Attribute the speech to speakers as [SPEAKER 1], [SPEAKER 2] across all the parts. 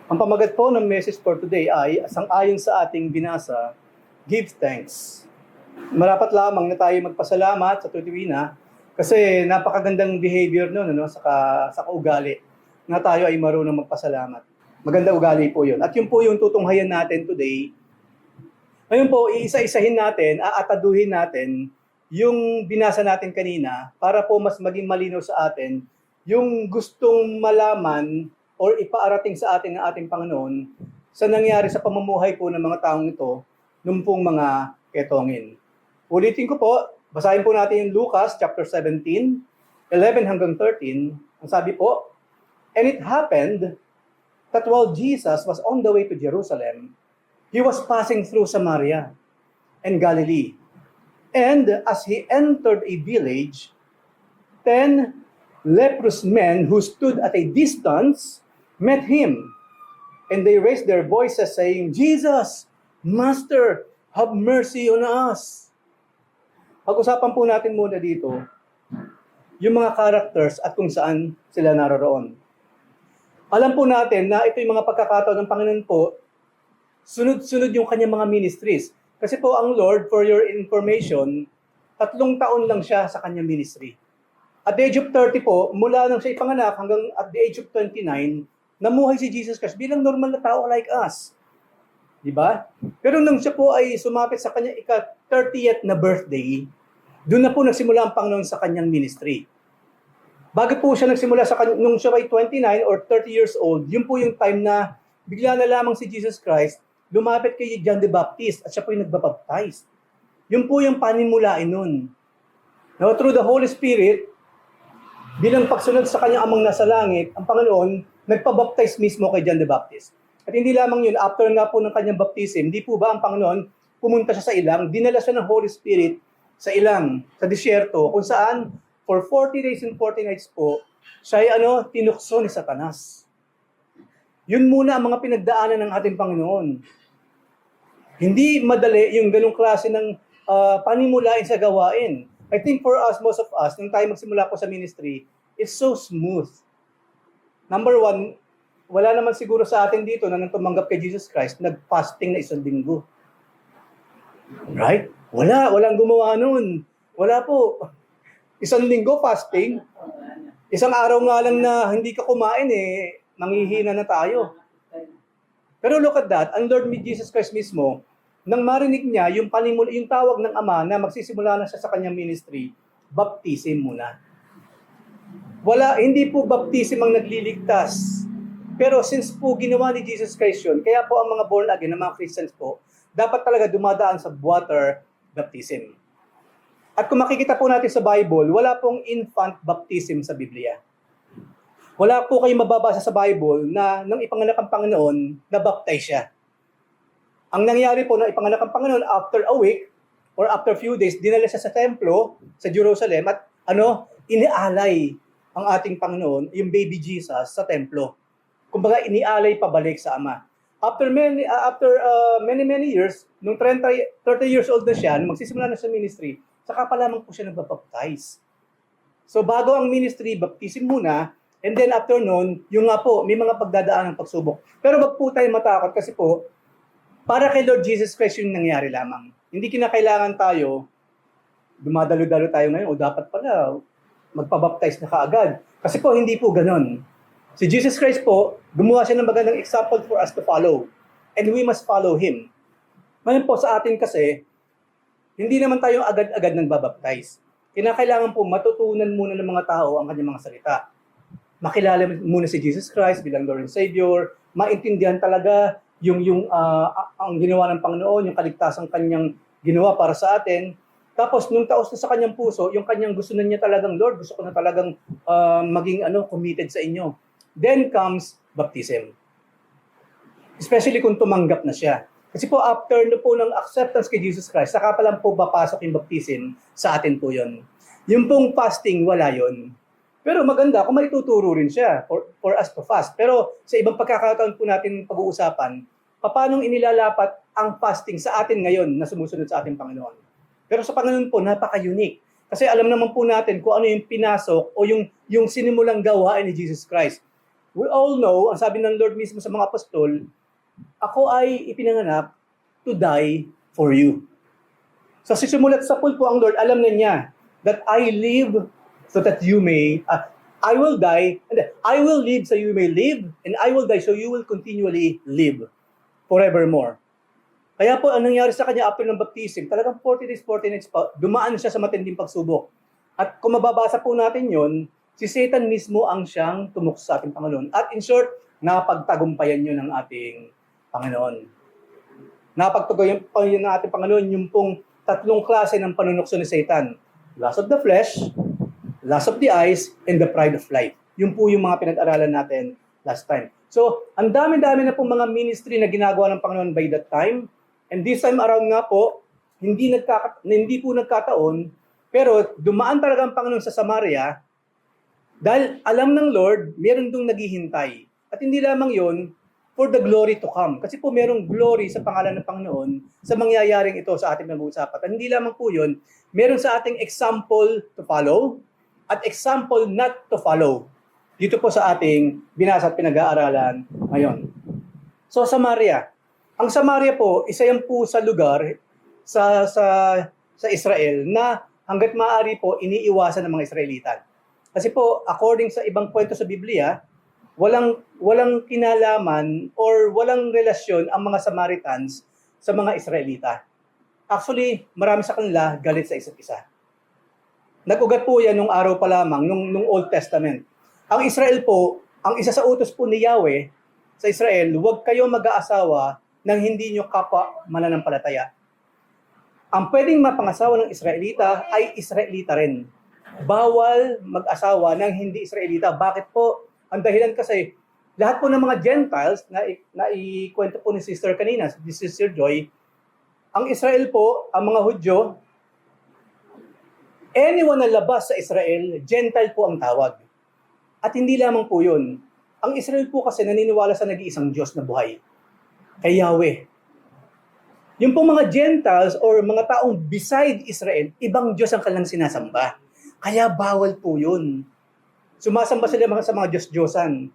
[SPEAKER 1] Ang pamagat po ng message for today ay, sang-ayon sa ating binasa, give thanks. Marapat lamang na tayo magpasalamat sa tuwina kasi napakagandang behavior nun, sa kaugali na tayo ay marunong magpasalamat. Maganda ugali po yun. At yun po yung tutunghayan natin today. Ngayon po, iisa-isahin natin, aataduhin natin yung binasa natin kanina para po mas maging malinaw sa atin yung gustong malaman or ipaarating sa atin ng ating Panginoon sa nangyari sa pamumuhay po ng mga taong ito nung pong mga ketongin. Ulitin ko po, basahin po natin yung Lucas chapter 17, 11 hanggang 13. Ang sabi po, "And it happened that while Jesus was on the way to Jerusalem, he was passing through Samaria and Galilee. And as he entered a village, 10 leprous men who stood at a distance met him, and they raised their voices saying, 'Jesus, Master, have mercy on us.'" Pag-usapan po natin muna dito yung mga characters at kung saan sila naroroon. Alam po natin na ito yung mga pagkakataon ng Panginoon po, sunod-sunod yung kanyang mga ministries. Kasi po ang Lord, for your information, 3 taon lang siya sa kanyang ministry. At the age of 30 po, mula nang siya ipanganak hanggang at the age of 29, namuhay si Jesus Christ bilang normal na tao like us. Di ba? Pero nang siya po ay sumapit sa kanyang ika-30th na birthday, doon na po nagsimula ang Panginoon sa kanyang ministry. Bago po siya nagsimula nung siya ay 29 or 30 years old, yun po yung time na bigla na lamang si Jesus Christ lumapit kay John the Baptist at siya po yung nagbabaptize. Yun po yung panimulain nun. Now, through the Holy Spirit, bilang pagsunod sa kanyang amang nasa langit, ang Panginoon nagpabaptize mismo kay John the Baptist. At hindi lamang yun, after nga po ng kanyang baptism, di po ba ang Panginoon pumunta siya sa ilang, dinala siya ng Holy Spirit sa ilang, sa disyerto, kung saan for 40 days and 40 nights po, siya ay tinukso ni Satanas. Yun muna ang mga pinagdaanan ng ating Panginoon. Hindi madali yung ganung klase ng panimulain sa gawain. I think for us, most of us, nung tayo magsimula po sa ministry, it's so smooth. Number one, wala naman siguro sa atin dito na nang tumanggap kay Jesus Christ, nag-fasting na 1 linggo. Right? Walang gumawa nun. Wala po. 1 linggo fasting. Isang araw nga lang na hindi ka kumain manghihina na tayo. Pero look at that, ang Lord Jesus Christ mismo, nang marinig niya yung tawag ng Ama na magsisimula na siya sa kanyang ministry, baptism muna. Hindi po baptism ang nagliligtas. Pero since po ginawa ni Jesus Christ yun, kaya po ang mga born again, ang mga Christians po, dapat talaga dumadaan sa water baptism. At kung makikita po natin sa Bible, wala pong infant baptism sa Biblia. Wala po kayong mababasa sa Bible na nang ipanganak ang Panginoon, na-baptize siya. Ang nangyari po nang ipanganak ang Panginoon, after a week or after a few days, dinala siya sa templo sa Jerusalem at inialay ang ating Panginoon, yung baby Jesus, sa templo. Kumbaga, inialay pabalik sa Ama. After many years, nung 30 years old na siya, nung magsisimula na sa ministry, saka pa lamang po siya nagbabaptize. So bago ang ministry, baptism muna, and then after noon, yung nga po, may mga pagdadaan ng pagsubok. Pero wag po tayo matakot kasi po, para kay Lord Jesus Christ yung nangyari lamang. Hindi kinakailangan tayo, dumadalo-dalo tayo ngayon, o dapat pala, magpabaptize na kaagad. Kasi po, hindi po ganon. Si Jesus Christ po, gumawa siya ng magandang example for us to follow. And we must follow Him. Ngayon po sa atin kasi, hindi naman tayo agad-agad nang babaptize. Kinakailangan po matutunan muna ng mga tao ang kanyang mga salita. Makilala muna si Jesus Christ bilang Lord and Savior, maintindihan talaga ang ginawa ng Panginoon, yung kaligtasang kanyang ginawa para sa atin. Tapos nung taos na sa kanyang puso, yung kanyang gusto na niya talagang, Lord, gusto ko na talagang maging committed sa inyo. Then comes baptism. Especially kung tumanggap na siya. Kasi po after po ng acceptance kay Jesus Christ, saka pa lang po papasok yung baptism, sa atin po yun. Yung pong fasting, wala yun. Pero maganda kung maituturo rin siya for us to fast. Pero sa ibang pagkakataon po natin pag-uusapan, paano inilalapat ang fasting sa atin ngayon na sumusunod sa ating Panginoon. Pero sa Panginoon po, napaka-unique. Kasi alam naman po natin kung ano yung pinasok o yung sinimulang gawain ni Jesus Christ. we all know, ang sabi ng Lord mismo sa mga apostol, ako ay ipinanganak to die for you. So sisimulat sa pulpo ang Lord, alam na niya that I live so that you may, I will die, and I will live so you may live, and I will die so you will continually live forevermore. Kaya po, ang nangyari sa kanya after ng baptism, talagang 40 days, 40 nights pa, dumaan siya sa matinding pagsubok. At kung mababasa po natin yon, si Satan mismo ang siyang tumukso sa ating Panginoon. At in short, napagtagumpayan yun ng ating Panginoon. Napagtagumpayan ng ating Panginoon yung pong tatlong klase ng panunukso ni Satan. Lust of the flesh, lust of the eyes, and the pride of life. Yun po yung mga pinag-aralan natin last time. So, ang dami-dami na pong mga ministry na ginagawa ng Panginoon by that time. And this time around nga po, hindi po nagkataon, pero dumaan talaga ang Panginoon sa Samaria dahil alam ng Lord, meron dong naghihintay. At hindi lamang yon for the glory to come. Kasi po merong glory sa pangalan ng Panginoon sa mangyayaring ito sa ating pag-uusapan. At hindi lamang po yun, meron sa ating example to follow at example not to follow. Dito po sa ating binasa at pinag-aaralan ngayon. So, Samaria. Ang Samaria po, isa yan po sa lugar sa Israel na hanggat maaari po iniiwasan ng mga Israelitan. Kasi po, according sa ibang kwento sa Biblia, walang kinalaman or walang relasyon ang mga Samaritans sa mga Israelita. Actually, marami sa kanila galit sa isa't isa. Nag-ugat po yan nung araw pa lamang, nung Old Testament. Ang Israel po, ang isa sa utos po ni Yahweh sa Israel, huwag kayo mag-aasawa nang hindi nyo kapwa mananampalataya. Ang pwedeng mapangasawa ng Israelita ay Israelita rin. Bawal mag-asawa ng hindi Israelita. Bakit po? Ang dahilan kasi, lahat po ng mga Gentiles, na ikwento po ni Sister kanina, si Sister Joy, ang Israel po, ang mga Hudyo, anyone na labas sa Israel, Gentile po ang tawag. At hindi lamang po yun. Ang Israel po kasi naniniwala sa nag-iisang Diyos na buhay. Kay Yahweh. Yung pong mga Gentiles or mga taong beside Israel, ibang Diyos ang kanilang sinasamba. Kaya bawal po yun. Sumasamba sila sa mga Diyos-Diyosan.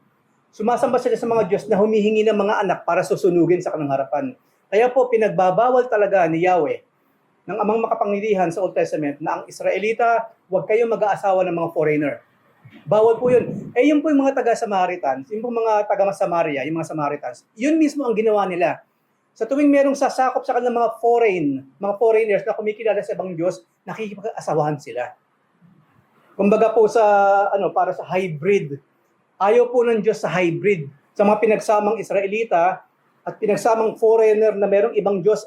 [SPEAKER 1] Sumasamba sila sa mga Diyos na humihingi ng mga anak para susunugin sa kanilang harapan. Kaya po pinagbabawal talaga ni Yahweh ng amang makapangyarihan sa Old Testament na ang Israelita, huwag kayong mag-aasawa ng mga foreigner. Bawal po yun. Yung po yung mga taga-Samaritans, yung po mga taga-Samaria, yung mga Samaritans, yun mismo ang ginawa nila. Sa tuwing merong sasakop sa kanilang mga foreigners na kumikilala sa ibang Diyos, nakikipag-asawahan sila. Kumbaga po para sa hybrid. Ayaw po ng Diyos sa hybrid. Sa mga pinagsamang Israelita at pinagsamang foreigner na merong ibang Diyos,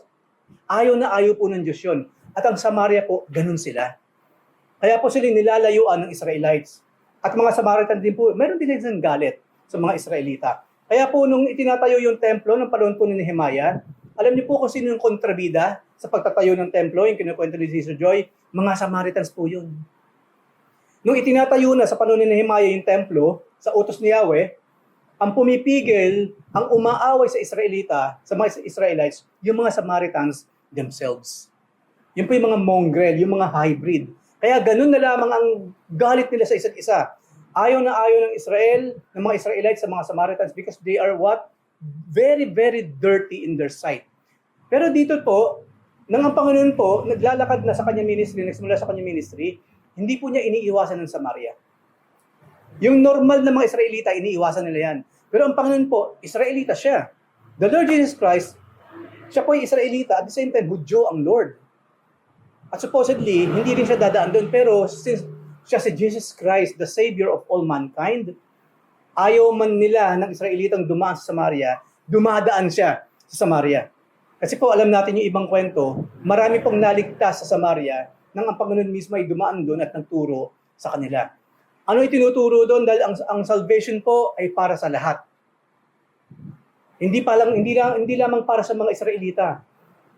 [SPEAKER 1] ayaw po ng Diyos yun. At ang Samaria po, ganun sila. Kaya po sila nilalayuan ng Israelites. At mga Samaritan din po, meron din silang galit sa mga Israelita. Kaya po nung itinatayo yung templo ng panahon po ni Nehemiah, alam niyo po kung sino yung kontrabida sa pagtatayo ng templo, yung kinukwento ni Sister Joy, mga Samaritans po yun. Nung itinatayo na sa panahon ni Nehemiah yung templo, sa utos ni Yahweh, ang pumipigil, ang umaaway sa Israelita, sa mga Israelites, yung mga Samaritans themselves. Yun po yung mga mongrel, yung mga hybrid. Kaya ganun na lamang ang galit nila sa isa't isa. Ayaw na ayaw ng Israel, ng mga Israelites sa mga Samaritans because they are what? Very, very dirty in their sight. Pero dito po, nang ang Panginoon po, naglalakad na sa kanyang ministry, nagsimula sa kanyang ministry, hindi po niya iniiwasan ng Samaria. Yung normal na mga Israelita, iniiwasan nila yan. Pero ang Panginoon po, Israelita siya. The Lord Jesus Christ, siya po ay Israelita, at the same time, Hudyo ang Lord. At supposedly, hindi rin siya dadaan doon. Pero since siya si Jesus Christ, the Savior of all mankind, ayaw man nila ng Israelitang dumaan sa Samaria, dumadaan siya sa Samaria. Kasi po alam natin yung ibang kwento, marami pong naligtas sa Samaria nang ang Panginoon mismo ay dumaan doon at nagturo sa kanila. Ano itinuturo doon? Dahil ang salvation po ay para sa lahat. Hindi lamang para sa mga Israelita,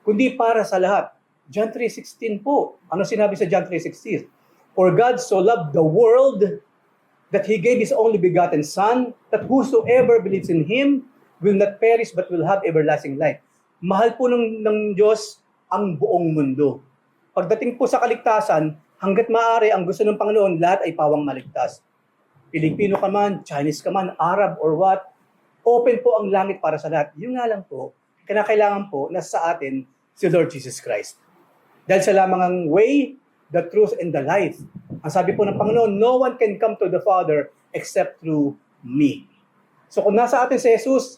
[SPEAKER 1] kundi para sa lahat. John 3:16 po. Ano sinabi sa John 3:16? For God so loved the world that He gave His only begotten Son, that whosoever believes in Him will not perish but will have everlasting life. Mahal po ng Diyos ang buong mundo. Pagdating po sa kaligtasan, hanggat maaari ang gusto ng Panginoon, lahat ay pawang maligtas. Pilipino ka man, Chinese ka man, Arab or what, open po ang langit para sa lahat. Yung nga lang po, kinakailangan po na sa atin si Lord Jesus Christ. Dahil sa lamang ang way, the truth, and the life. Ang sabi po ng Panginoon, no one can come to the Father except through me. So kung nasa atin si Jesus,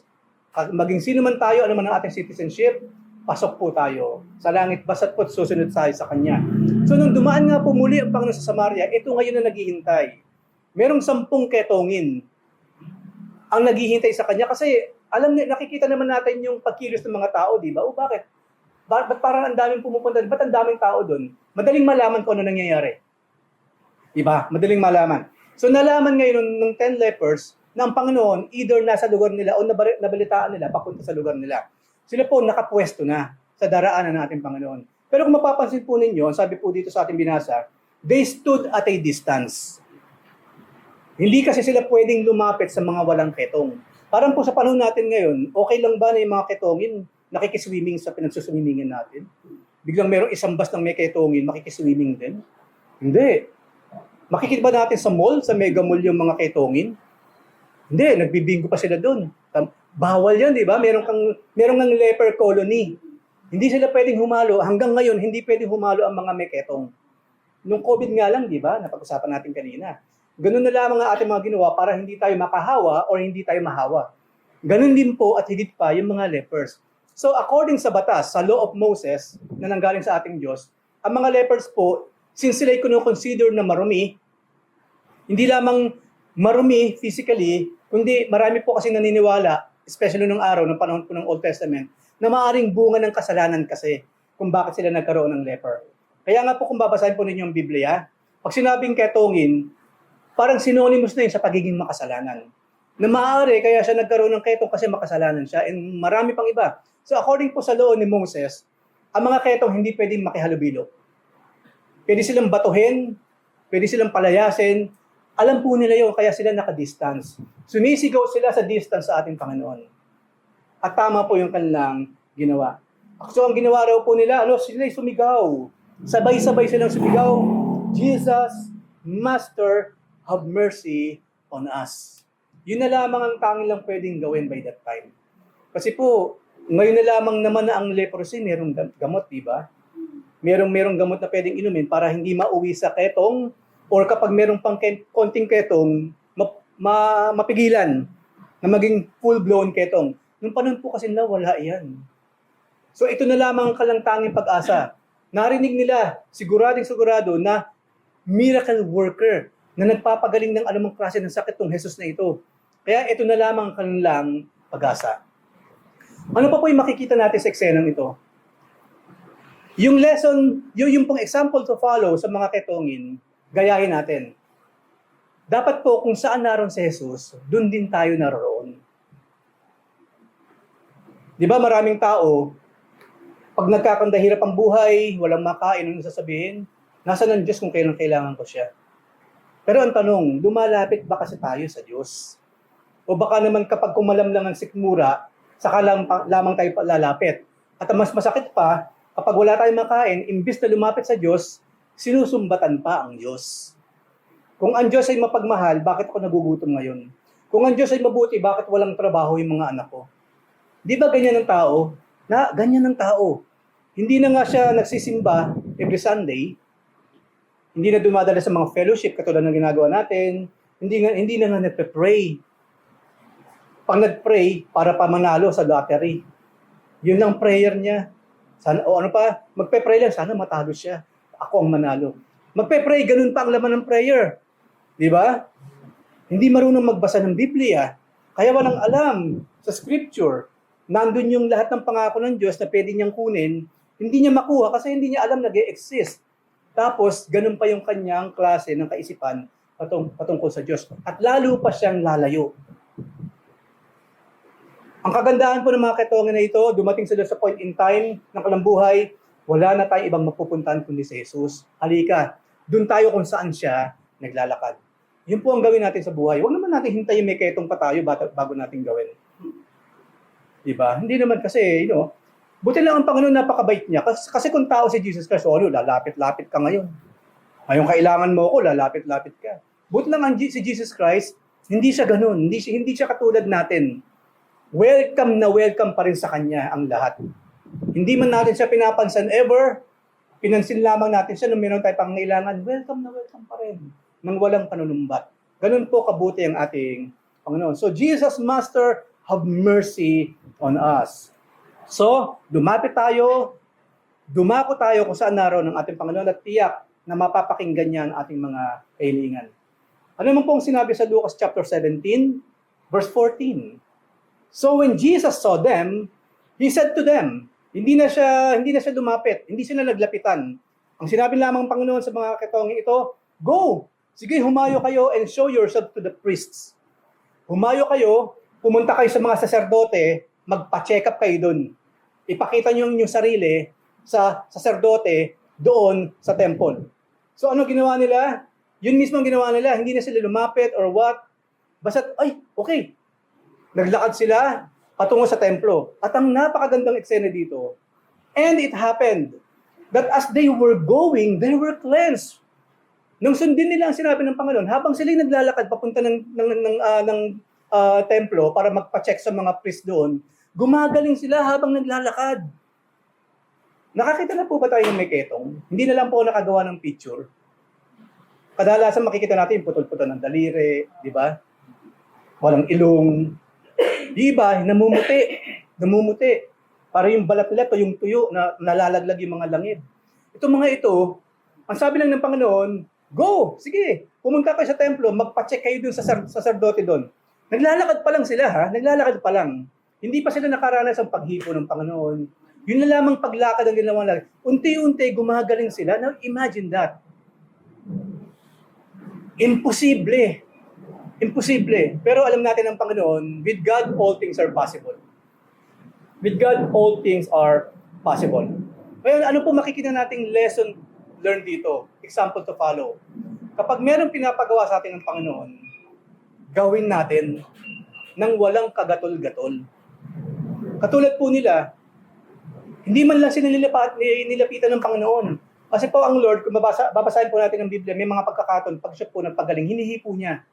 [SPEAKER 1] maging sino man tayo, ano man ang ating citizenship, pasok po tayo sa langit, basta't po't susunod tayo sa Kanya. So nung dumaan nga po muli ang Panginoon sa Samaria, ito ngayon na naghihintay. Merong 10 ketongin ang naghihintay sa Kanya kasi nakikita naman natin yung pagkilos ng mga tao, di ba? O bakit? Ba't parang ang daming pumupunta? Ba't ang daming tao doon? Madaling malaman kung ano nangyayari. Di ba? Madaling malaman. So nalaman ngayon ng 10 lepers na ang Panginoon either nasa lugar nila o nabalitaan nila papunta sa lugar nila. Sila po nakapwesto na sa daraanan ng ating Panginoon. Pero kung mapapansin po ninyo, sabi po dito sa ating binasa, they stood at a distance. Hindi kasi sila pwedeng lumapit sa mga walang ketong. Parang po sa panahon natin ngayon, okay lang ba na yung mga ketongin nakikiswimming sa pinagsuswimmingin natin? Biglang merong isang bus ng may ketongin, makikiswimming din? Hindi. Makikita ba natin sa mall, sa mega mall yung mga ketongin? Hindi, nagbibingo pa sila doon. Bawal yan, di ba? Merong ng leper colony. Hindi sila pwedeng humalo. Hanggang ngayon, hindi pwedeng humalo ang mga may ketong. Nung COVID nga lang, di ba? Napag-usapan natin kanina. Ganun na lamang ang ating mga ginawa para hindi tayo makahawa o hindi tayo mahawa. Ganun din po at higit pa yung mga lepers. So according sa batas, sa law of Moses na nanggaling sa ating Diyos, ang mga lepers po, since sila'y consider na marumi, hindi lamang marumi physically, kundi marami po kasi naniniwala, especially nung araw, ng panahon po ng Old Testament, na maaaring bunga ng kasalanan kasi kung bakit sila nagkaroon ng leper. Kaya nga po kung babasahin po ninyo yung Biblia, pag sinabing ketongin, parang synonymous na yun sa pagiging makasalanan. Na maaari, kaya siya nagkaroon ng ketong kasi makasalanan siya, and marami pang iba. So according po sa law ni Moses, ang mga ketong hindi pwedeng makihalubilo. Pwede silang batuhin, pwede silang palayasin, alam po nila yun, kaya sila naka-distance. Sumisigaw sila sa distance sa ating Panginoon. At tama po yung kanilang ginawa. So ang ginawa raw po nila, sila'y sumigaw. Sabay-sabay silang sumigaw, Jesus, Master, have mercy on us. Yun na lamang ang tanging lang pwedeng gawin by that time. Kasi po, ngayon na lamang naman na ang leprosy, merong gamot, di ba? Merong gamot na pwedeng inumin para hindi mauwi sa ketong, or kapag merong pang konting ketong, mapigilan na maging full-blown ketong. Nung panahon po kasi wala yan. So ito na lamang ang kalangtanging pag-asa. Narinig nila, sigurado na miracle worker na nagpapagaling ng anumang klase ng sakit tong Jesus na ito. Kaya ito na lamang ang kanilang pag-asa. Ano pa po yung makikita natin sa eksenang ito? Yung lesson, yung pong example to follow sa mga ketongin, gayahin natin. Dapat po kung saan naroon si Jesus, doon din tayo naroon. Di ba maraming tao, pag nagkakandahirap ang buhay, walang makain, ano sasabihin? Nasaan ang Diyos kung kailan kailangan ko siya? Pero ang tanong, lumalapit ba kasi tayo sa Diyos? O baka naman kapag kumalamlang ang sikmura, saka lamang tayo lalapit. At ang mas masakit pa, kapag wala tayong makain, imbis na lumapit sa Diyos, sinusumbatan pa ang Diyos. Kung ang Diyos ay mapagmahal, bakit ako nagugutom ngayon? Kung ang Diyos ay mabuti, bakit walang trabaho yung mga anak ko? Di ba ganyan ang tao? Ganyan ang tao. Hindi na nga siya nagsisimba every Sunday. Hindi na dumadala sa mga fellowship katulad ng ginagawa natin. Hindi na nga nagpe-pray. Pag nag-pray, para pa manalo sa lottery. Yun lang prayer niya. Sana, magpe-pray lang, sana matalo siya. Ako ang manalo. Magpe-pray, ganun pa ang laman ng prayer. Di ba? Hindi marunong magbasa ng Biblia. Kaya walang alam sa scripture. Nandun yung lahat ng pangako ng Diyos na pwede niyang kunin, hindi niya makuha kasi hindi niya alam nag-e-exist. Tapos, ganun pa yung kanyang klase ng kaisipan patungkol sa Diyos. At lalo pa siyang lalayo. Ang kagandahan po ng mga ketongin na ito, dumating sila sa point in time ng kanilang buhay, wala na tayong ibang mapupuntahan kundi si Jesus. Halika, dun tayo kung saan siya naglalakad. Yun po ang gawin natin sa buhay. Huwag naman natin hintayin may ketong pa tayo bago natin gawin. Diba? Hindi naman kasi, buti lang ang Panginoon napakabait niya. Kasi kung tao si Jesus Christ, lalapit-lapit ka ngayon. Ngayong kailangan mo ako, lalapit-lapit ka. Buti lang si Jesus Christ, hindi siya ganun. Hindi siya katulad natin. Welcome pa rin sa Kanya ang lahat. Hindi man natin siya pinapansin ever, pinansin lamang natin siya nung meron tayong pangangailangan, welcome pa rin, nang walang panunumbat. Ganun po kabuti ang ating Panginoon. So, Jesus, Master, have mercy on us. So, dumako tayo kung saan naroon ng ating Panginoon at tiyak na mapapakinggan niya ang ating mga kahilingan. Ano naman pong sinabi sa Lucas chapter 17, verse 14? So when Jesus saw them, He said to them, hindi na siya lumapit, hindi sila naglapitan. Ang sinabi lamang ng Panginoon sa mga katonging ito, go! Sige, humayo kayo and show yourself to the priests. Humayo kayo, pumunta kayo sa mga saserdote, magpa-check up kayo doon. Ipakita niyo yung sarili sa saserdote doon sa temple. So ano ginawa nila? Yun mismo ang ginawa nila. Hindi na sila lumapit or what. Basta, okay. Naglakad sila patungo sa templo. At ang napakagandang eksena dito, and it happened that as they were going, they were cleansed. Nung sundin nila ang sinabi ng Panginoon, habang sila naglalakad papunta ng templo para magpa-check sa mga priest doon, gumagaling sila habang naglalakad. Nakakita na po ba tayo ng may ketong? Hindi na lang po nakagawa ng picture. Kadalasan makikita natin putol-putol ng daliri, di ba? Walang ilong. Di ba? Namumuti. Para yung balat nila to yung tuyo na nalalaglag yung mga langid. Itong mga ito, ang sabi lang ng Panginoon, go! Sige, pumunta kayo sa templo, magpa-check kayo dun sa sacerdote doon. Naglalakad pa lang sila ha, naglalakad pa lang. Hindi pa sila nakaranas ang paghipo ng Panginoon. Yun na lamang paglakad ang ginawa nila. Unti-unti gumagaling sila. Now imagine that. Imposible. Pero alam natin ng Panginoon, with God, all things are possible. With God, all things are possible. Ngayon, ano po makikita nating lesson learned dito? Example to follow. Kapag meron pinapagawa sa atin ng Panginoon, gawin natin nang walang kagatol-gatol. Katulad po nila, hindi man lang sila nilapitan ng Panginoon. Kasi po ang Lord, kung babasahin po natin ng Biblia, may mga pagkakataon, pag siya po nagpagaling, hinihipo niya.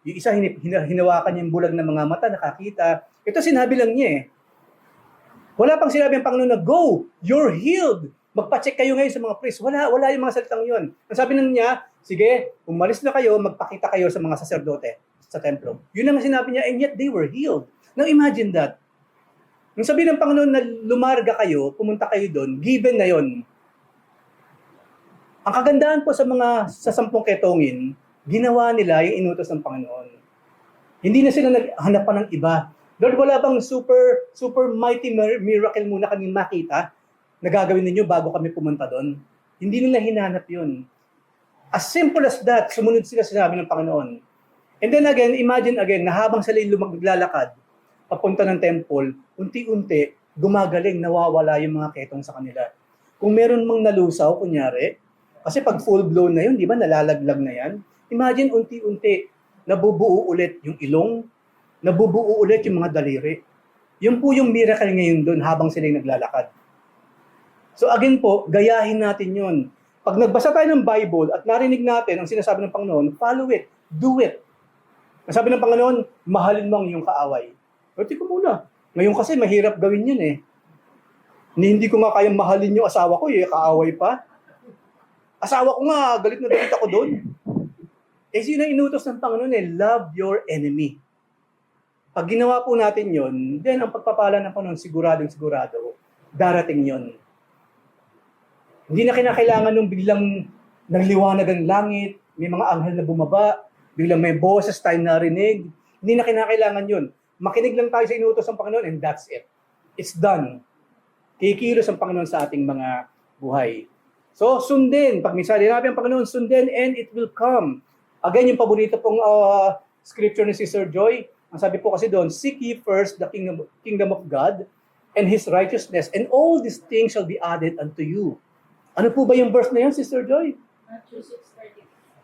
[SPEAKER 1] Yung isa hinawakan niya yung bulag ng mga mata, nakakita. Ito sinabi lang niya eh. Wala pang sinabi ang Panginoon na, go, you're healed. Magpa-check kayo ngayon sa mga priest. Wala yung mga salitang yun. Ang sabi lang niya, sige, umalis na kayo, magpakita kayo sa mga saserdote sa templo. Yun ang sinabi niya, and yet they were healed. Now imagine that. Nung sabi ng Panginoon na lumarga kayo, pumunta kayo doon, given na yon. Ang kagandahan po sa 10 ketongin, ginawa nila yung inutos ng Panginoon. Hindi na sila naghanap pa ng iba. Lord, wala bang super mighty miracle muna kami makita na gagawin ninyo bago kami pumunta doon? Hindi nila hinanap yun. As simple as that, sumunod sila sa sinabi ng Panginoon. And then again, imagine again, na habang sila maglalakad, papunta ng temple, unti-unti, gumagaling, nawawala yung mga ketong sa kanila. Kung meron mang nalusaw, kunyari, kasi pag full-blown na yun, di ba, nalalaglag na yan, imagine unti-unti, nabubuo ulit yung ilong, nabubuo ulit yung mga daliri. Yun po yung miracle ngayon doon habang sila naglalakad. So again po, gayahin natin yun. Pag nagbasa tayo ng Bible at narinig natin ang sinasabi ng Panginoon, follow it, do it. Ang sabi ng Panginoon, mahalin mo ang iyong kaaway. Pero ko muna, ngayon kasi mahirap gawin yun eh. Hindi ko nga kayang mahalin yung asawa ko, kaaway pa. Asawa ko nga, galit na galit ako doon. Eh, sino ang inutos ng Panginoon love your enemy. Pag ginawa po natin yon, then ang pagpapala ng Panginoon, sigurado, darating yon. Hindi na kinakailangan nung biglang nagliwanag ang langit, may mga anghel na bumaba, biglang may boses tayo narinig. Hindi na kinakailangan yon. Makinig lang tayo sa inutos ng Panginoon and that's it. It's done. Kikilos ang Panginoon sa ating mga buhay. So, sundin. Pag minsan sinabi ang Panginoon, sundin and it will come. Again, yung paborito pong scripture ni Sister Joy, ang sabi po kasi doon, seek ye first the kingdom of God and His righteousness, and all these things shall be added unto you. Ano po ba yung verse na yun, Sister Joy?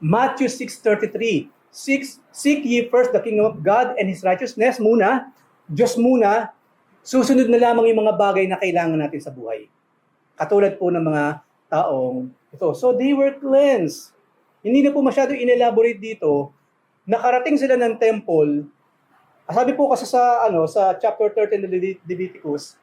[SPEAKER 1] Matthew 6:33. Seek ye first the kingdom of God and His righteousness muna, Diyos muna, susunod na lamang yung mga bagay na kailangan natin sa buhay. Katulad po ng mga taong ito. So they were cleansed. Hindi na po masyado inelaborate dito. Nakarating sila ng temple. Sabi po kasi sa chapter 13 ng Leviticus,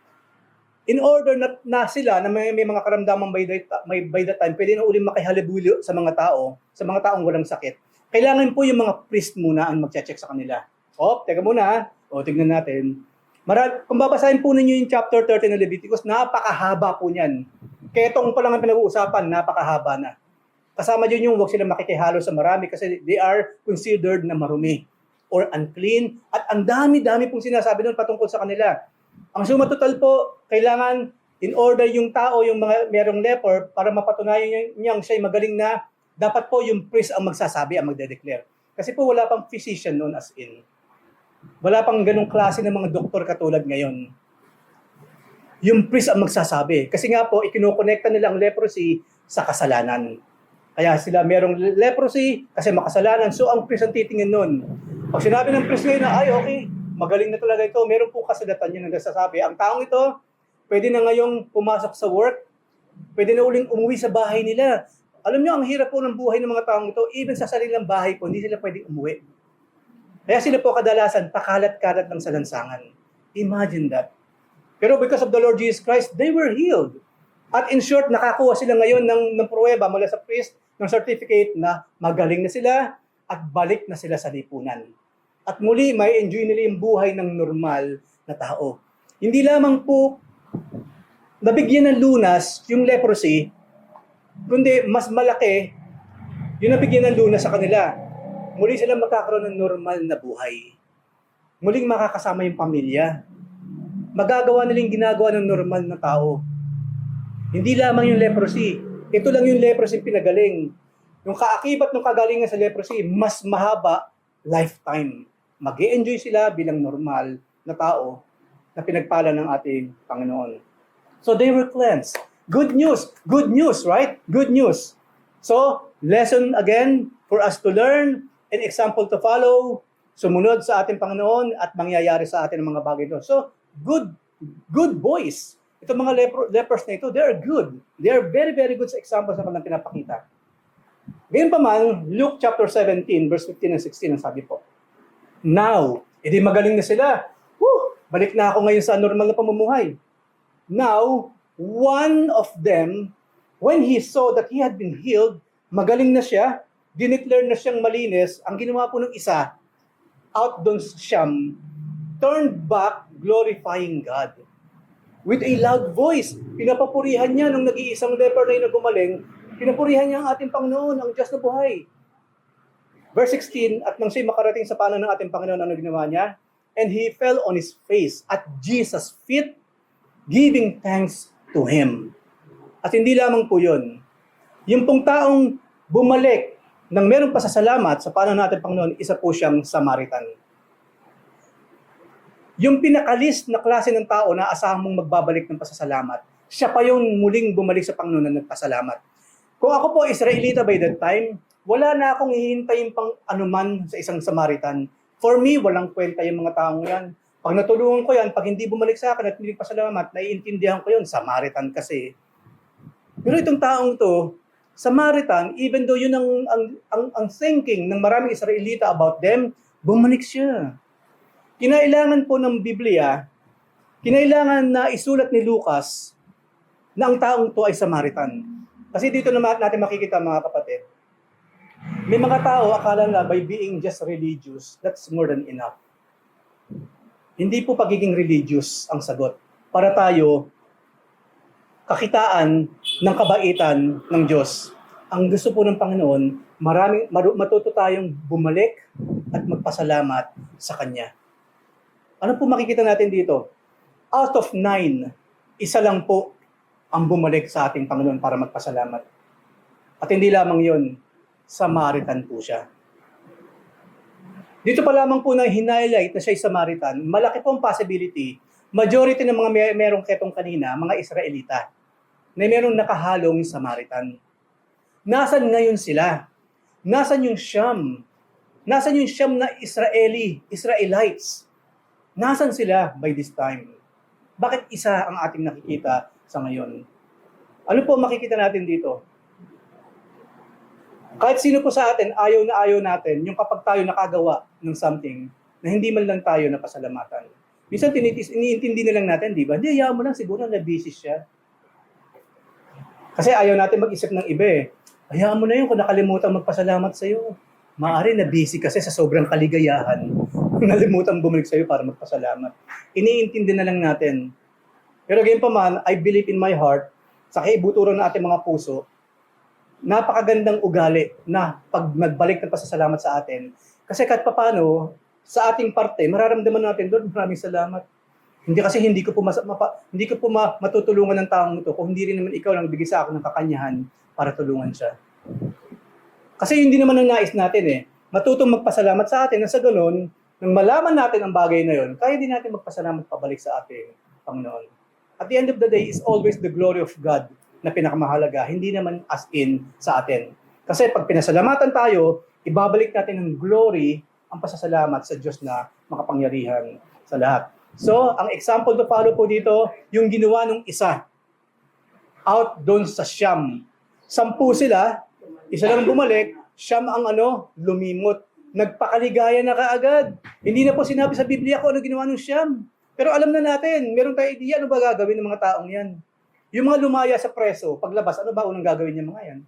[SPEAKER 1] in order na sila na may mga karamdaman by that time, pwede na uling makihalubilo sa mga taong walang sakit. Kailangan po yung mga priest muna ang magche-check sa kanila. Teka muna. Tignan natin. Kung babasahin po ninyo yung chapter 13 ng Leviticus, napakahaba po niyan. Kaya itong pa lang ang pinag-uusapan, napakahaba na. Kasama din yung huwag sila makikihalo sa marami kasi they are considered na marumi or unclean. At ang dami-dami pong sinasabi doon patungkol sa kanila. Ang suma total po, kailangan in order yung tao, yung mga merong leper, para mapatunayan niyang siya'y magaling na, dapat po yung priest ang magsasabi, ang magde-declare. Kasi po wala pang physician noon as in. Wala pang ganung klase ng mga doktor katulad ngayon. Yung priest ang magsasabi. Kasi nga po, ikinoconnecta nila ang leprosy sa kasalanan. Kaya sila merong leprosy kasi makasalanan. So ang priest ang titingin nun. Pag sinabi ng priest ngayon na, okay, magaling na talaga ito, meron po kasulatan yun ang nagsasabi. Ang taong ito, pwede na ngayong pumasok sa work, pwede na uling umuwi sa bahay nila. Alam nyo, ang hirap po ng buhay ng mga taong ito, even sa sarilang bahay po, hindi sila pwede umuwi. Kaya sila po kadalasan, pakalat-kalat ng salansangan. Imagine that. Pero because of the Lord Jesus Christ, they were healed. At in short, nakakuha sila ngayon ng pruweba mula sa priest, ng certificate na magaling na sila at balik na sila sa lipunan. At muli, may enjoy nila yung buhay ng normal na tao. Hindi lamang po nabigyan ng lunas yung leprosy, kundi mas malaki yung nabigyan ng lunas sa kanila. Muli sila magkakaroon ng normal na buhay. Muling makakasama yung pamilya. Magagawa nilang ginagawa ng normal na tao. Hindi lamang yung leprosy. Ito lang yung leprosy pinagaling. Yung kaakibat ng kagalingan sa leprosy, mas mahaba lifetime. Mag-e-enjoy sila bilang normal na tao na pinagpala ng ating Panginoon. So they were cleansed. Good news, right? Good news. So, lesson again for us to learn, an example to follow, sumunod sa ating Panginoon at mangyayari sa atin ang mga bagay doon. So, good boys. Ito mga lepers na ito, they are good. They are very, very good sa examples na kanilang pinapakita. Ngayon pa man, Luke chapter 17, verse 15 and 16, ang sabi po, now, edi magaling na sila. Balik na ako ngayon sa normal na pamumuhay. Now, one of them, when he saw that he had been healed, magaling na siya, dineclare na siyang malinis, ang ginawa po ng isa, out doon siyam, turned back, glorifying God. With a loud voice, pinapapurihan niya nung nag-iisang leper na yung gumaling, pinapurihan niya ang ating Panginoon, ang Diyos na buhay. Verse 16, at nang siya'y makarating sa paanan ng ating Panginoon, ano ginawa niya? And he fell on his face at Jesus' feet, giving thanks to him. At hindi lamang po yun. Yung pong taong bumalik nang merong pasasalamat sa paanan ng ating Panginoon, isa po siyang Samaritan. Yung pinakalis na klase ng tao na asahan mong magbabalik ng pasasalamat, siya pa yung muling bumalik sa Panginoon na nagpasalamat. Kung ako po Israelita by that time, wala na akong hihintayin pang anuman sa isang Samaritan. For me, walang kwenta yung mga taong yan. Pag natulungan ko yan, pag hindi bumalik sa akin at hindi pasalamat, naiintindihan ko yun, Samaritan kasi. Pero itong taong to, Samaritan, even though yun ang thinking ng maraming Israelita about them, bumalik siya. Kinailangan po ng Biblia, kinailangan na isulat ni Lucas na ang taong to ay Samaritan. Kasi dito naman natin makikita mga kapatid, may mga tao akala na by being just religious, that's more than enough. Hindi po pagiging religious ang sagot. Para tayo, kakitaan ng kabaitan ng Diyos. Ang gusto po ng Panginoon, matuto tayong bumalik at magpasalamat sa Kanya. Ano po makikita natin dito? Out of 9, isa lang po ang bumalik sa ating Panginoon para magpasalamat. At hindi lamang yun, Samaritan po siya. Dito pa lamang po na hinighlight na siya ay Samaritan, malaki pong possibility, majority ng mga merong ketong kanina, mga Israelita, na merong nakahalong Samaritan. Nasaan ngayon sila? Nasaan yung Siyam? Nasaan yung Siyam na Israelites? Nasaan sila by this time? Bakit isa ang ating nakikita sa ngayon? Ano po makikita natin dito? Kahit sino po sa atin, ayaw na ayaw natin yung kapag tayo nakagawa ng something na hindi man lang tayo napasalamatan. Minsan iniintindi na lang natin, di ba? Hindi, hayaan mo lang, siguro na busy siya. Kasi ayaw natin mag-isip ng iba eh. Hayaan mo na yun kung nakalimutan magpasalamat sa'yo. Maaari na busy kasi sa sobrang kaligayahan. Nalimutan bumalik sa'yo para magpasalamat. Iniintindi na lang natin. Pero gayon pa man, I believe in my heart, sa kaibuturan ng ating mga puso, napakagandang ugali na pag nagbalik ng pasasalamat sa atin. Kasi kahit papano, sa ating parte, mararamdaman natin, Lord, maraming salamat. Hindi ko po matutulungan ng taong ito kung hindi rin naman ikaw lang bigay sa akin ng kakanyahan para tulungan siya. Kasi hindi naman ang nais natin eh. Matutong magpasalamat sa atin na sa ganun, nang malaman natin ang bagay na yon, kaya din natin magpasalamat pabalik sa ating Panginoon. At the end of the day is always the glory of God na pinakamahalaga, hindi naman as in sa atin. Kasi pag pinasalamatan tayo, ibabalik natin ng glory ang pasasalamat sa Diyos na makapangyarihan sa lahat. So, ang example to follow po dito, yung ginawa ng isa, out doon sa Siyam. 10 sila, isa lang bumalik, Siyam ang lumimot. Nagpakaligaya na kaagad. Hindi na po sinabi sa Biblia kung ano ginawa ng Siyam. Pero alam na natin, meron tayong idea, ano ba gagawin ng mga taong yan? Yung mga lumaya sa preso, paglabas, ano ba unang gagawin ng mga yan?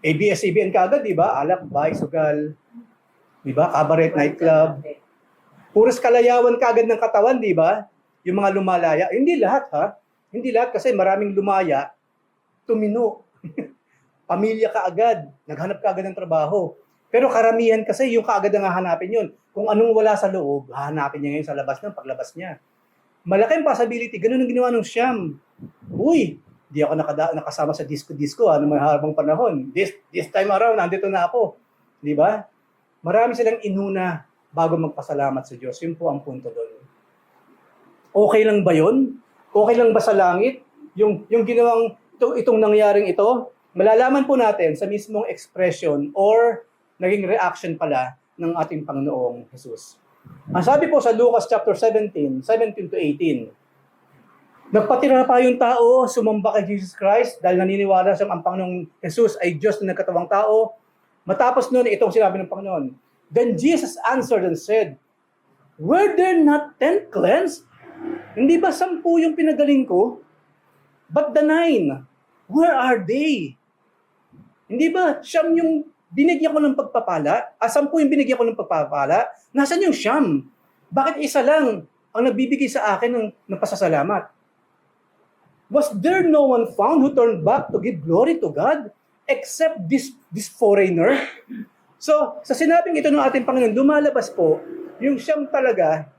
[SPEAKER 1] ABS-CBN kaagad, di ba? Alak, bike, sugal, di ba? Cabaret, nightclub. Puros kalayawan kaagad ng katawan, di ba? Yung mga lumalaya. Hindi lahat, ha? Hindi lahat kasi maraming lumaya, tumino. Pamilya kaagad, naghanap kaagad ng trabaho. Pero karamihan kasi yung kaagad ang hahanapin yun. Kung anong wala sa loob, hahanapin niya ngayon sa labas ng paglabas niya. Malaking possibility, ganun ang ginawa ng Siyam. Uy, di ako nakasama sa disco-disco ng mga habang panahon. This time around, nandito na ako. Di ba? Marami silang inuna bago magpasalamat sa Diyos. Yun po ang punto doon. Okay lang ba yun? Okay lang ba sa langit? Yung ginawang itong nangyaring ito, malalaman po natin sa mismong expression or naging reaction pala ng ating Panginoong Jesus. Ang sabi po sa Lucas chapter 17 to 18, nagpatira pa yung tao, sumamba kay Jesus Christ dahil naniniwala siyang ang Panginoong Jesus ay Diyos na nagkatawang tao. Matapos noon, itong sinabi ng Panginoon, then Jesus answered and said, were there not 10 cleansed? Hindi ba 10 yung pinagaling ko? But the 9, where are they? Hindi ba Siyam yung binigyan ko ng pagpapala? 10 yung binigyan ko ng pagpapala? Nasaan yung Siyam? Bakit isa lang ang nagbibigay sa akin ng pasasalamat? Was there no one found who turned back to give glory to God except this foreigner? So, sa sinabing ito ng ating Panginoon, lumalabas po yung Siyam talaga,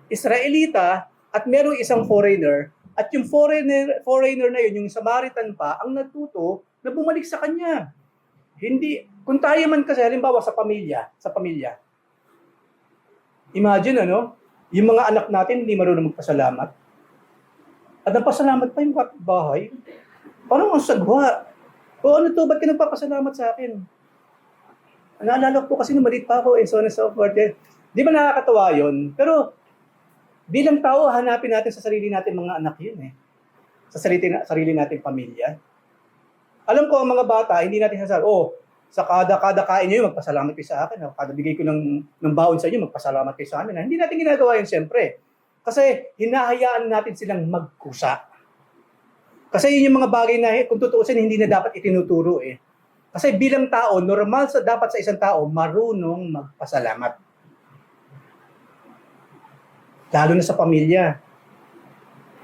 [SPEAKER 1] Israelita, at merong isang foreigner, at yung foreigner na yun, yung Samaritan pa, ang natuto na bumalik sa kanya. Hindi, kung tayo man kasi, halimbawa sa pamilya, imagine yung mga anak natin hindi marunong magpasalamat. At nagpasalamat pa yung kapitbahay. Parang ang sagwa. O ano to, ba't ka nagpapasalamat sa akin? Naalala ko kasi nung maliit pa ako, and so on and so forth. Di ba nakakatawa yun? Pero bilang tao, hanapin natin sa sarili natin mga anak yun eh. Sa sarili natin pamilya. Alam ko, ang mga bata, hindi natin sasabi, sa kada kain nyo, magpasalamat kayo sa akin. Kada bigay ko ng baon sa inyo, magpasalamat kayo sa amin. Hindi natin ginagawa yun siyempre. Kasi hinahayaan natin silang magkusa. Kasi yun yung mga bagay na, kung tutuusin, hindi na dapat itinuturo eh. Kasi bilang tao, normal dapat sa isang tao, marunong magpasalamat. Lalo na sa pamilya.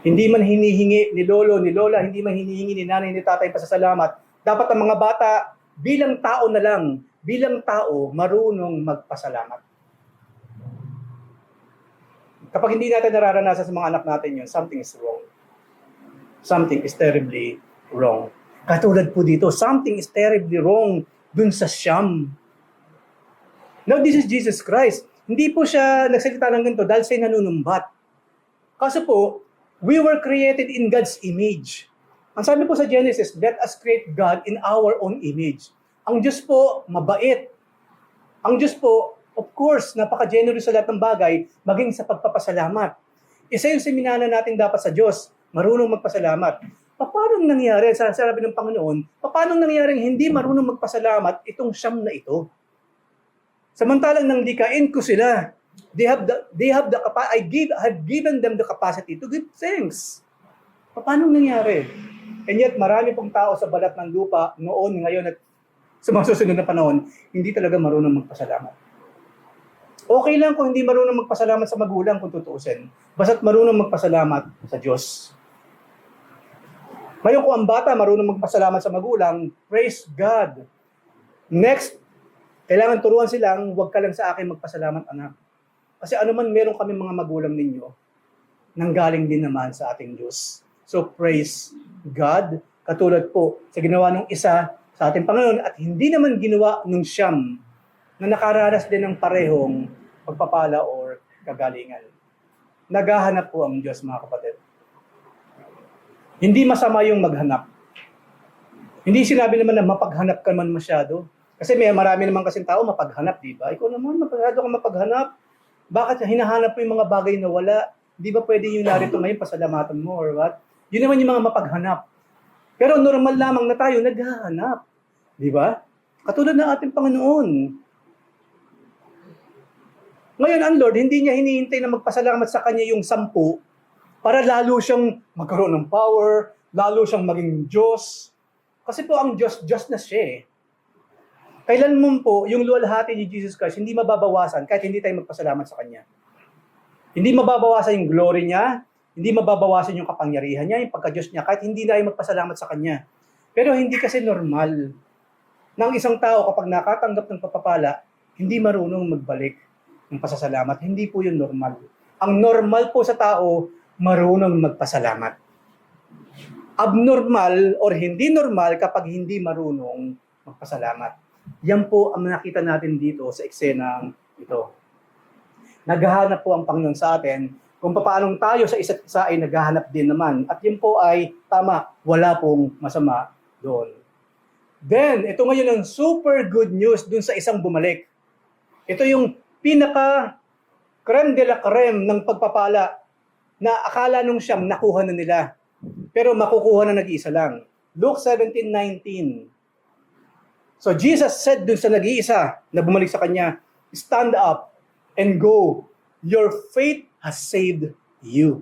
[SPEAKER 1] Hindi man hinihingi ni lolo, ni lola, hindi man hinihingi ni nanay, ni tatay pasasalamat. Dapat ang mga bata, bilang tao na lang, bilang tao, marunong magpasalamat. Kapag hindi natin nararanasan sa mga anak natin yun, something is wrong. Something is terribly wrong. Katulad po dito, something is terribly wrong dun sa Siyam. Now, this is Jesus Christ. Hindi po siya nagsalita ng ganito dahil siya nanunumbat. Kasi po, we were created in God's image. Ang sabi po sa Genesis, let us create God in our own image. Ang Diyos po, mabait. Ang Diyos po, of course, napaka-generous sa lahat ng bagay, maging sa pagpapasalamat. Isa yung seminana natin dapat sa Diyos, marunong magpasalamat. paano nangyari, sabi ng Panginoon, paano nangyaring hindi marunong magpasalamat itong Siyam na ito? Samantalang nang likain ko sila, I've given them the capacity to give thanks. Paano nangyari? And yet, marami pong tao sa balat ng lupa noon, ngayon at sa mga susunod na panahon, hindi talaga marunong magpasalamat. Okay lang kung hindi marunong magpasalamat sa magulang kung tutuusin. Basta't marunong magpasalamat sa Diyos. Ngayon kung ang bata marunong magpasalamat sa magulang, praise God. Next, kailangan turuan silang, huwag ka lang sa akin magpasalamat, anak. Kasi anuman meron kami mga magulang ninyo, nanggaling din naman sa ating Diyos. So praise God. Katulad po sa ginawa ng isa sa ating Panginoon at hindi naman ginawa ng Siyam na nakaranas din ng parehong pagpapala or kagalingan. Naghahanap po ang Diyos, mga kapatid. Hindi masama yung maghanap. Hindi sinabi naman na mapaghanap ka man masyado. Kasi marami naman kasing tao mapaghanap, di ba? Ikaw naman, masyado ka mapaghanap. Bakit hinahanap mo yung mga bagay na wala? Di ba pwede yung narito ngayon, pasalamatan mo or what? Yun naman yung mga mapaghanap. Pero normal lamang na tayo naghahanap. Di ba? Katulad ng ating Panginoon. Ngayon, ang Lord, hindi niya hinihintay na magpasalamat sa Kanya yung 10 para lalo siyang magkaroon ng power, lalo siyang maging Diyos. Kasi po ang Diyos, Diyos na siya eh. Kailanman po, yung luwalhati ni Jesus Christ, hindi mababawasan kahit hindi tayo magpasalamat sa Kanya. Hindi mababawasan yung glory niya, hindi mababawasan yung kapangyarihan niya, yung pagka-Diyos niya, kahit hindi tayo magpasalamat sa Kanya. Pero hindi kasi normal ng isang tao kapag nakatanggap ng pagpapala, hindi marunong magbalik ng pasasalamat. Hindi po yun normal. Ang normal po sa tao, marunong magpasalamat. Abnormal or hindi normal kapag hindi marunong magpasalamat. Yan po ang nakita natin dito sa eksenang ito. Naghahanap po ang Panginoon sa atin kung paano tayo sa isa't isa ay naghahanap din naman. At yun po ay tama, wala pong masama doon. Then, ito ngayon ang super good news dun sa isang bumalik. Ito yung pinaka creme de la creme ng pagpapala na akala nung Siyam nakuha na nila. Pero makukuha na nag-iisa lang. Luke 17:19. So Jesus said dun sa nag-iisa na bumalik sa kanya, stand up and go. Your faith has saved you.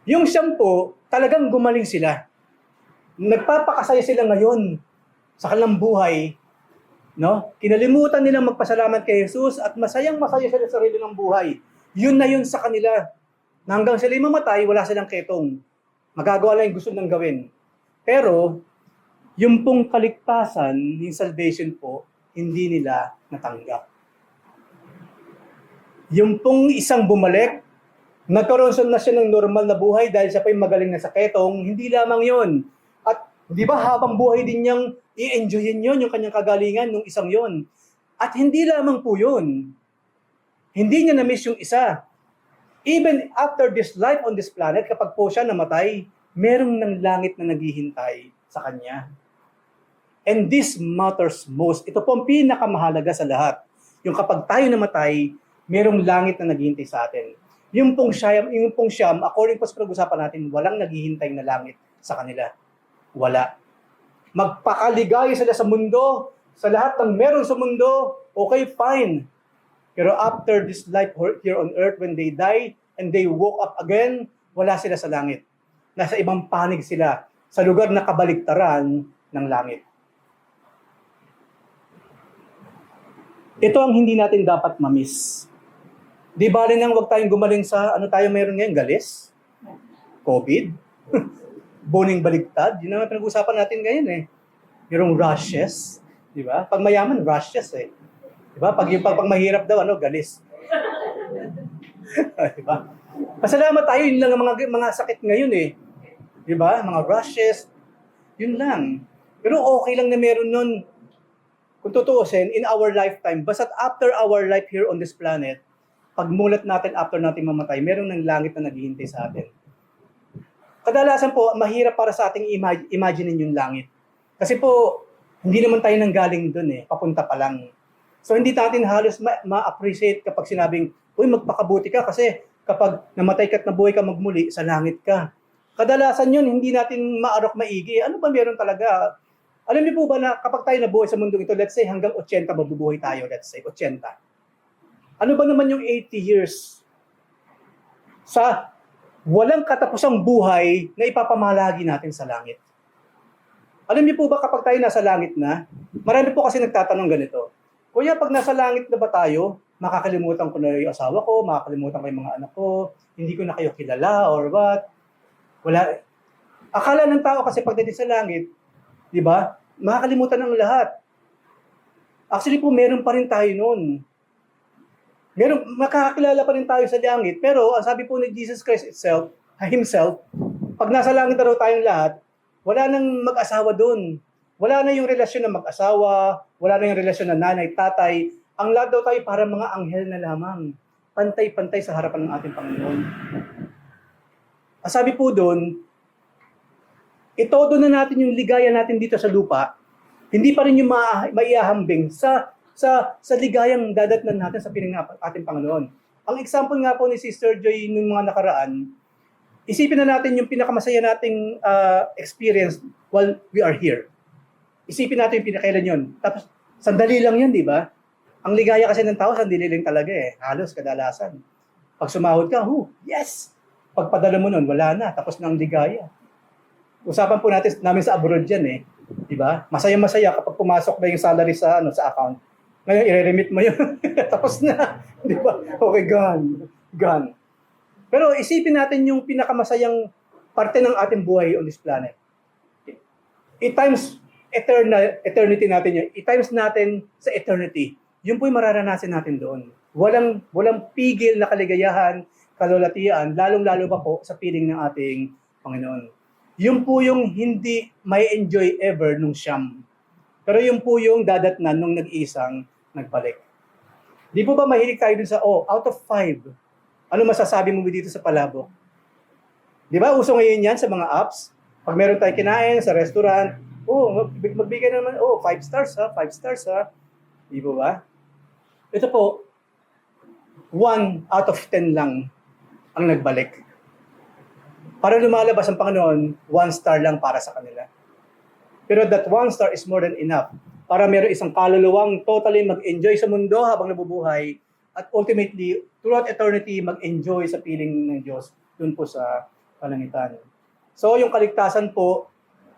[SPEAKER 1] Yung Siyam po, talagang gumaling sila. Nagpapakasaya sila ngayon sa kanilang buhay. No? Kinalimutan nilang magpasalamat kay Jesus at masayang-masaya sila sa sarili ng buhay. Yun na yun sa kanila. Na hanggang sila mamatay, wala silang ketong. Magagawa lang yung gusto nilang gawin. Pero, yung pong kaligtasan, yung salvation po, hindi nila natanggap. Yung pong isang bumalik, nagkaroon na siya ng normal na buhay dahil siya pa yung magaling na sa ketong, hindi lamang yun. At di ba habang buhay din niyang i-enjoyin yun, yung kanyang kagalingan nung isang yun. At hindi lamang po yun. Hindi niya na-miss yung isa. Even after this life on this planet, kapag po siya namatay, merong ng langit na naghihintay sa kanya. And this matters most. Ito po ang pinakamahalaga sa lahat. Yung kapag tayo namatay, merong langit na naghihintay sa atin. Yung pong Siyam, according po sa pag-usapan natin, walang naghihintay na langit sa kanila. Wala. Magpakaligaya sila sa mundo, sa lahat ng meron sa mundo, okay, fine. Pero after this life here on earth, when they die and they woke up again, wala sila sa langit. Nasa ibang panig sila, sa lugar na kabaligtaran ng langit. Ito ang hindi natin dapat ma-miss. Di ba rin nang huwag tayong gumaling sa, ano tayo mayroon ngayon, galis? COVID? Boning baligtad? Yun naman pinag-usapan natin ngayon eh. Mayroong rushes. Di ba? Pag mayaman, rushes eh. Di ba? Pag mahirap daw, galis. Di ba? Pasalamat tayo, yun lang ang mga sakit ngayon eh. Di ba? Mga rushes. Yun lang. Pero okay lang na meron nun. Kung tutuusin, in our lifetime, basta after our life here on this planet, pagmulat natin after natin mamatay, meron ng langit na naghihintay sa atin. Kadalasan po, mahirap para sa ating imaginein yung langit. Kasi po, hindi naman tayo nanggaling dun eh, papunta pa lang. So hindi natin halos ma-appreciate kapag sinabing, uy, magpakabuti ka kasi kapag namatay ka at nabuhay ka magmuli, sa langit ka. Kadalasan yun, hindi natin maarok maigi. Ano ba meron talaga? Alam niyo po ba na kapag tayo nabuhay sa mundong ito, let's say hanggang 80 mabubuhay tayo, let's say 80. Ano ba naman yung 80 years sa walang katapusang buhay na ipapamalagi natin sa langit? Alam niyo po ba kapag tayo nasa langit na, marami po kasi nagtatanong ganito, Kuya, pag nasa langit na ba tayo, makakalimutan ko na yung asawa ko, makakalimutan ko yung mga anak ko, hindi ko na kayo kilala or what? Wala. Akala ng tao kasi pagdating sa langit, di ba, makakalimutan ng lahat. Actually po, meron pa rin tayo noon. Makakakilala pa rin tayo sa langit, pero ang sabi po ni Jesus Christ himself, pag nasa langit na raw tayong lahat, wala nang mag-asawa doon. Wala na yung relasyon ng mag-asawa, wala na yung relasyon ng nanay, tatay. Ang lahat daw tayo para mga anghel na lamang. Pantay-pantay sa harapan ng ating Panginoon. Ang sabi po doon, itodo na natin yung ligaya natin dito sa lupa, hindi pa rin yung maiahambing sa ligayang dadatnan natin sa piling ng ating Panginoon. Ang example nga po ni Sister Joy nung mga nakaraan, isipin na natin yung pinakamasaya nating experience while we are here. Isipin natin yung pinakailan yun. Tapos, sandali lang yun, di ba? Ang ligaya kasi ng tao, sandali lang talaga eh. Halos, kadalasan. Pag sumahod ka, yes! Pagpadala mo nun, wala na. Tapos na ang ligaya. Usapan po namin sa abroad yan eh. Di ba? Masaya-masaya kapag pumasok na yung salary sa account. Ngayon, i-remit mo yun. Tapos na. Di ba? Okay, gone. Pero isipin natin yung pinakamasayang parte ng ating buhay on this planet. I-times eternity natin yun. I-times natin sa eternity. Yun po yung mararanasan natin doon. Walang pigil na kaligayahan, kalulatian, lalong-lalo pa po sa piling ng ating Panginoon. Yun po yung hindi may enjoy ever nung siyam. Pero yun po yung dadatnan nung nag-iisang nagbalik. Di po ba mahilig tayo dun sa, out of 5, ano masasabi mo dito sa palabok? Di ba, uso ngayon yan sa mga apps? Pag meron tayo kinain sa restaurant, magbigay naman, 5 stars ha, 5 stars ha. Di po ba? Ito po, 1 out of 10 lang ang nagbalik. Para lumalabas ang Panginoon, 1 star lang para sa kanila. Pero that 1 star is more than enough para meron isang kaluluwang totally mag-enjoy sa mundo habang nabubuhay at ultimately, throughout eternity, mag-enjoy sa piling ng Diyos dun po sa kalangitan. So, yung kaligtasan po,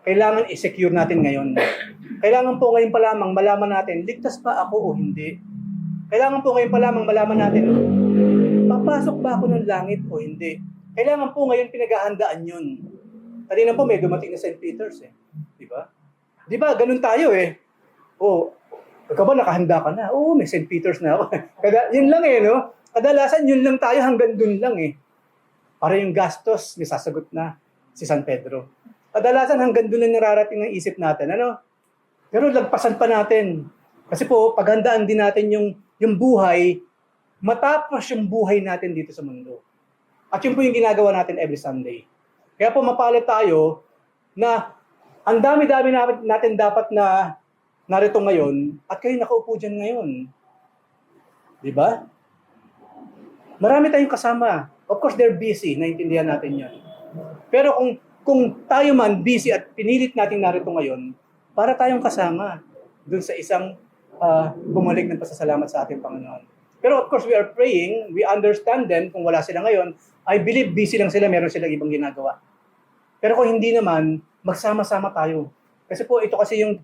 [SPEAKER 1] kailangan i-secure natin ngayon. Kailangan po ngayon pa lamang malaman natin, ligtas ba ako o hindi? Kailangan po ngayon pa lamang malaman natin, papasok ba ako ng langit o hindi? Kailangan po ngayon pinaghahandaan yun. Kanina po may dumating na St. Peter's eh. Di ba? Di ba? Ganun tayo eh. Ikaw ba nakahanda ka na? May St. Peter's na ako. Yun lang eh, no? Kadalasan yun lang tayo hanggang dun lang eh. Para yung gastos, may sasagot na si San Pedro. Kadalasan hanggang dun lang nararating ng isip natin, ano? Pero lagpasan pa natin. Kasi po, paghandaan din natin yung buhay, matapos yung buhay natin dito sa mundo. At yun po yung ginagawa natin every Sunday. Kaya po mapalad tayo na ang dami-dami natin dapat na narito ngayon at kayo nakaupo dyan ngayon. Di ba? Marami tayong kasama. Of course, they're busy. Naintindihan natin yun. Pero kung tayo man busy at pinilit natin narito ngayon, para tayong kasama dun sa isang bumalik ng pasasalamat sa ating Panginoon. Pero of course, we are praying, we understand them kung wala sila ngayon. I believe busy lang sila, meron silang ibang ginagawa. Pero kung hindi naman, magsama-sama tayo. Kasi po, ito yung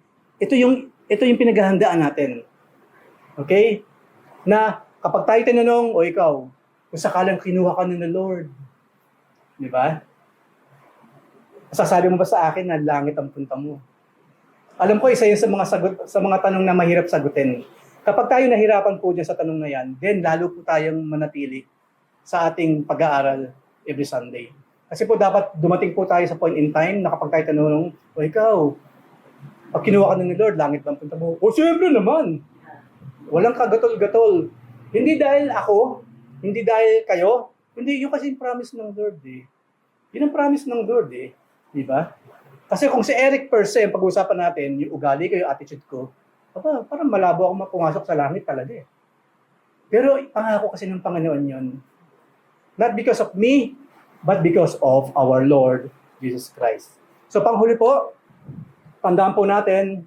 [SPEAKER 1] pinaghahandaan natin. Okay? Na kapag tayo tinanong, ikaw, kung sakalang kinuha ka ng Lord, di ba? Sasabi mo ba sa akin na langit ang punta mo? Alam ko, isa yun sa mga tanong na mahirap sagutin. Kapag tayo nahirapan po dyan sa tanong na yan, then lalo po tayong manatili sa ating pag-aaral every Sunday. Kasi po dapat dumating po tayo sa point in time na kapag tayo tanong, ikaw, pag kinuha ka ng Lord, langit ang punta mo? Siyempre naman. Walang kagatol-gatol. Hindi dahil ako, hindi dahil kayo, hindi, yung kasi yung promise ng Lord eh. Yun ang promise ng Lord eh. Di ba? Kasi kung si Eric per se, pag-uusapan natin, yung ugali ko, yung attitude ko, parang malabo ako pumasok sa langit talaga eh. Pero pangako kasi ng Panginoon yun. Not because of me, but because of our Lord Jesus Christ. So panghuli po, tandaan po natin,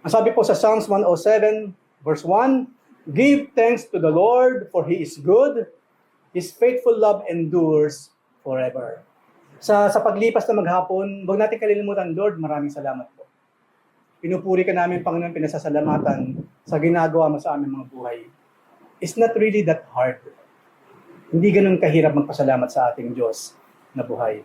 [SPEAKER 1] ang sabi po sa Psalms 107, verse 1, "Give thanks to the Lord, for He is good. His faithful love endures forever." Sa paglipas na maghapon, huwag natin kalilimutan, Lord, maraming salamat po. Pinupuri ka namin, Panginoon, pinasasalamatan sa ginagawa mo sa aming mga buhay. It's not really that hard. Hindi ganun kahirap magpasalamat sa ating Diyos na buhay.